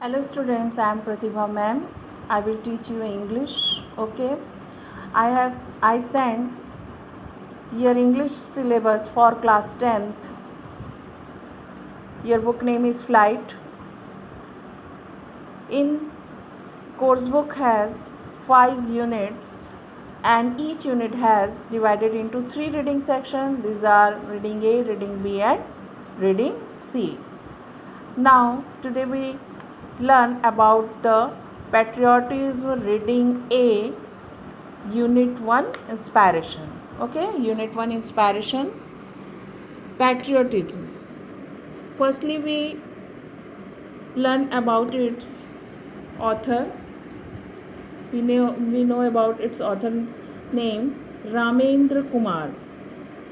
Hello students, I am Pratibha ma'am. I will teach you English. Okay. I sent your English syllabus for class 10th. Your book name is Flight. In course book has 5 units and each unit has divided into 3 reading sections. These are reading A, reading B and reading C. Now today we learn about the patriotism reading A, unit 1 inspiration. Okay, unit 1 inspiration, patriotism. Firstly we learn about its author. We know about its author name, Ramendra Kumar.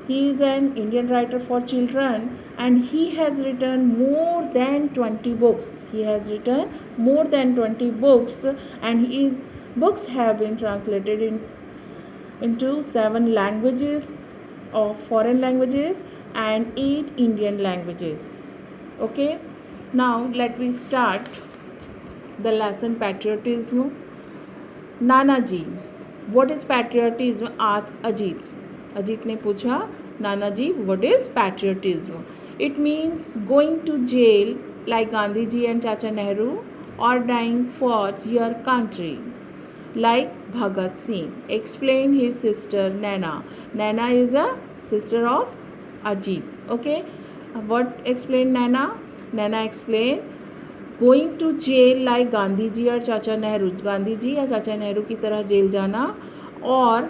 He is an Indian writer for children and he has written more than 20 books. He has written more than 20 books and his books have been translated into 7 languages of foreign languages and 8 Indian languages. Okay, now let me start the lesson patriotism. Nanaji, what is patriotism? Asked Ajit. Ajit ने पूछा, नाना जी, what is patriotism? It means going to jail like Gandhi ji and Chacha Nehru, or dying for your country like Bhagat Singh. Explained his sister Naina. Naina is a sister of Ajit. Okay, what explained Naina? Naina explained going to jail like Gandhi ji और चाचा नेहरू, गांधी जी या चाचा नेहरू की तरह jail जाना, और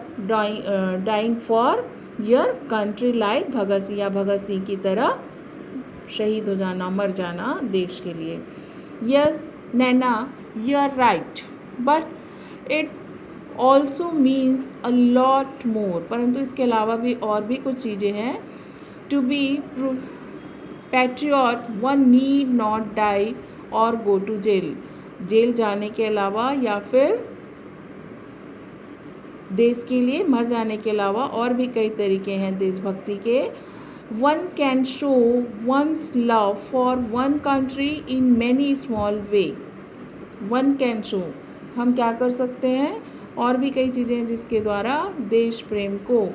dying for your country like Bhagat Singh या भगत सिंह की तरह शहीद हो जाना, मर जाना देश के लिए. Yes Naina, you are right, but it also means a lot more. परंतु इसके अलावा भी और भी कुछ चीज़ें हैं. To be patriot one need not die और गो टू जेल. जेल जाने के अलावा या फिर देश के लिए मर जाने के अलावा और भी कई तरीके हैं देशभक्ति के. One can show one's love for one country in many small way. One can show, हम क्या कर सकते हैं, और भी कई चीज़ें जिसके द्वारा देश प्रेम को,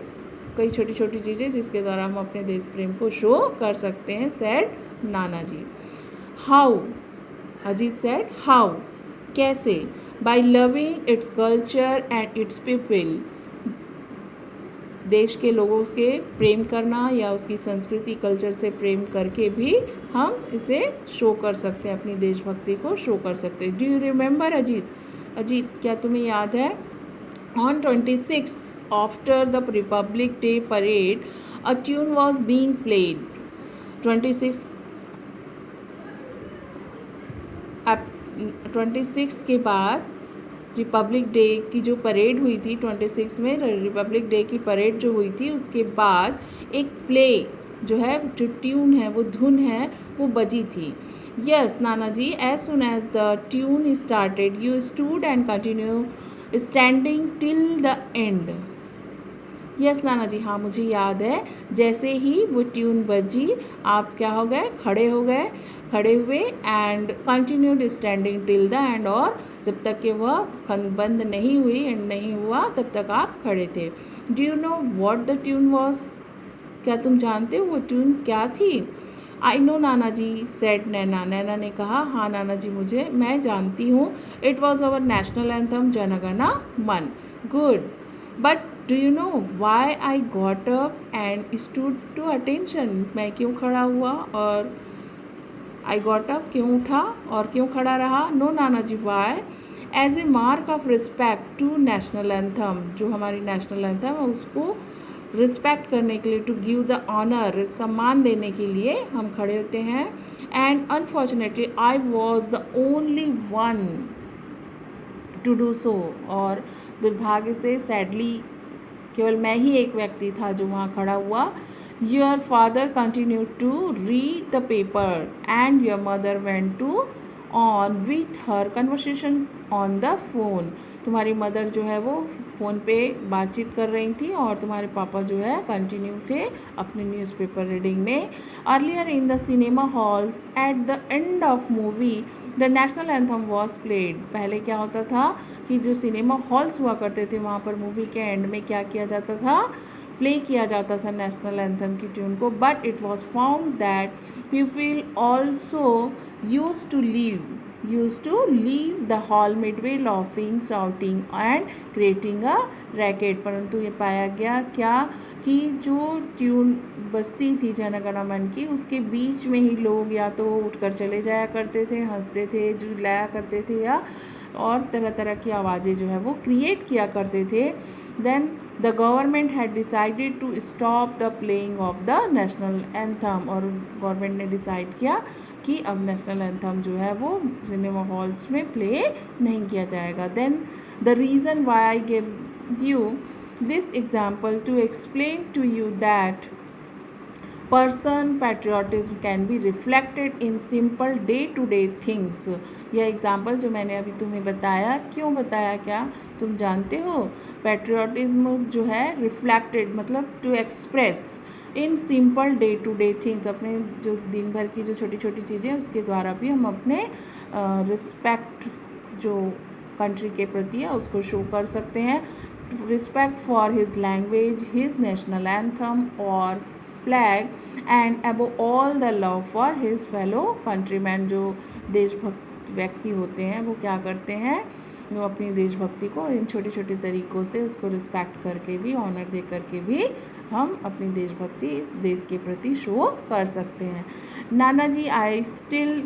कई छोटी छोटी चीज़ें जिसके द्वारा हम अपने देश प्रेम को शो कर सकते हैं, सेड नाना जी. हाउ, अजीत सेड हाउ, कैसे? By loving its culture and its people. देश के लोगों से प्रेम करना या उसकी संस्कृति कल्चर से प्रेम करके भी हम इसे शो कर सकते हैं, अपनी देशभक्ति को शो कर सकते हैं. Do you remember Ajit? Ajit, क्या तुम्हें याद है? On 26 after the Republic day parade a tune was being played. 26 के बाद रिपब्लिक डे की जो परेड हुई थी, 26 में रिपब्लिक डे की परेड जो हुई थी, उसके बाद एक प्ले जो है, जो ट्यून है, वो धुन है, वो बजी थी. यस नाना जी, as soon as the tune started you stood and continue standing till the end. Yes नाना जी, हाँ मुझे याद है. जैसे ही वो ट्यून बजी आप क्या हो गए, खड़े हो गए, खड़े हुए, and continued standing till the and, और जब तक कि वह बंद नहीं हुई, एंड नहीं हुआ, तब तक आप खड़े थे. Do you know what the tune was? क्या तुम जानते हो वो ट्यून क्या थी? आई नो नाना जी, सेड नैना. नैना ने कहा, हाँ नाना जी, मैं जानती हूँ. It was our national anthem Jana Gana Mana. Good, but do you know why I got up and stood to attention? मैं क्यों खड़ा हुआ और आई गॉट अप, क्यों उठा और क्यों खड़ा रहा? नो नाना जी, why? As a mark of respect to national anthem. जो हमारी नेशनल एंथम है उसको रिस्पेक्ट करने के लिए, टू गिव द ऑनर, सम्मान देने के लिए हम खड़े होते हैं. And unfortunately I was the only one two do so. और दुर्भाग्य से, सैडली, केवल मैं ही एक व्यक्ति था जो वहाँ खड़ा हुआ. Your father continue to read the paper and your mother went to on with her conversation on the phone. तुम्हारी मदर जो है वो फ़ोन पे बातचीत कर रही थी और तुम्हारे पापा जो है कंटिन्यू थे अपने न्यूज़पेपर रीडिंग में। Earlier in the cinema halls at the end of movie the national anthem was played. पहले क्या होता था कि जो सिनेमा हॉल्स हुआ करते थे वहाँ पर मूवी के एंड में क्या किया जाता था, प्ले किया जाता था नेशनल एंथम की ट्यून को। But it was found that people also used to leave the hall midway laughing, shouting and creating a racket। परंतु ये पाया गया क्या कि जो ट्यून बजती थी जन गण मन की उसके बीच में ही लोग या तो उठकर चले जाया करते थे, हंसते थे, झुलाया करते थे या और तरह तरह की आवाज़ें जो है वो क्रिएट किया करते थे। Then the government had decided to stop the playing of the national anthem. और गवर्नमेंट ने डिसाइड किया कि अब नेशनल एंथम जो है वो सिनेमा हॉल्स में प्ले नहीं किया जाएगा। Then the reason why I give you this example to explain to you that person patriotism can be reflected in simple day to day things. यह एग्जाम्पल जो मैंने अभी तुम्हें बताया, क्यों बताया क्या तुम जानते हो? पैट्रियाटिज्म जो है रिफ्लेक्टेड मतलब to express in simple day to day things, अपने जो दिन भर की जो छोटी छोटी चीज़ें उसके द्वारा भी हम अपने रिस्पेक्ट जो कंट्री के प्रति है उसको शो कर सकते हैं। Respect for his language, his national anthem और flag and above all the love for his fellow countryman. जो देशभक्त व्यक्ति होते हैं वो क्या करते हैं, वो अपनी देशभक्ति को इन छोटे छोटे तरीक़ों से उसको रिस्पेक्ट करके भी, ऑनर दे करके भी हम अपनी देशभक्ति देश के प्रति शो कर सकते हैं। नाना जी आई स्टिल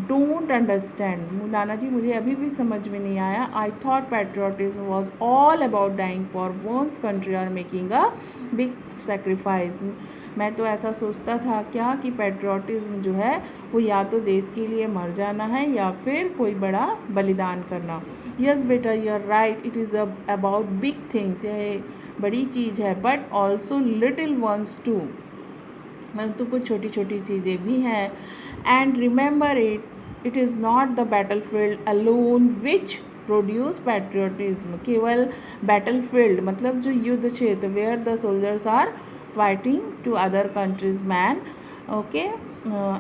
डोंट अंडरस्टैंड। नाना जी मुझे अभी भी समझ में नहीं आया। I thought patriotism was all about dying for one's country और मेकिंग अ बिग सेक्रीफाइस। मैं तो ऐसा सोचता था क्या कि पैट्रियाटिज्म जो है वो या तो देश के लिए मर जाना है या फिर कोई बड़ा बलिदान करना। यस बेटा you are right, it is about big things, यह बड़ी चीज़ है, but also little ones too, तो कुछ छोटी छोटी चीज़ें भी हैं। And remember it is not the battlefield alone which produce patriotism. केवल बैटल फील्ड मतलब जो युद्ध क्षेत्र, where the soldiers are fighting to other countries man, okay.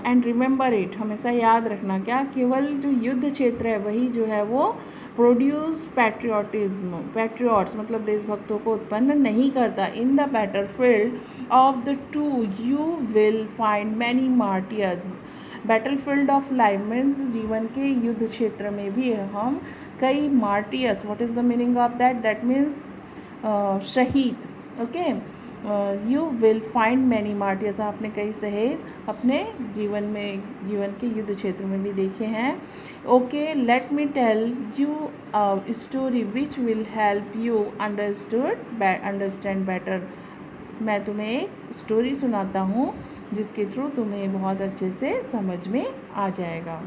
And remember it, हमेशा याद रखना क्या, केवल जो युद्ध क्षेत्र है वही जो है वो प्रोड्यूस पैट्रियोटिज्म, पैट्रियट्स मतलब देशभक्तों को उत्पन्न नहीं करता। In the battlefield of the to you will find many martyrs. Battlefield of life means जीवन के युद्ध क्षेत्र में भी हम कई martyrs, what is the meaning of that, that means शहीद, okay. You will find many martyrs, आपने कई शहीद अपने जीवन में, जीवन के युद्ध क्षेत्र में भी देखे हैं। Okay, let me tell you story which will help you understand better. मैं तुम्हें एक स्टोरी सुनाता हूँ जिसके थ्रू तुम्हें बहुत अच्छे से समझ में आ जाएगा।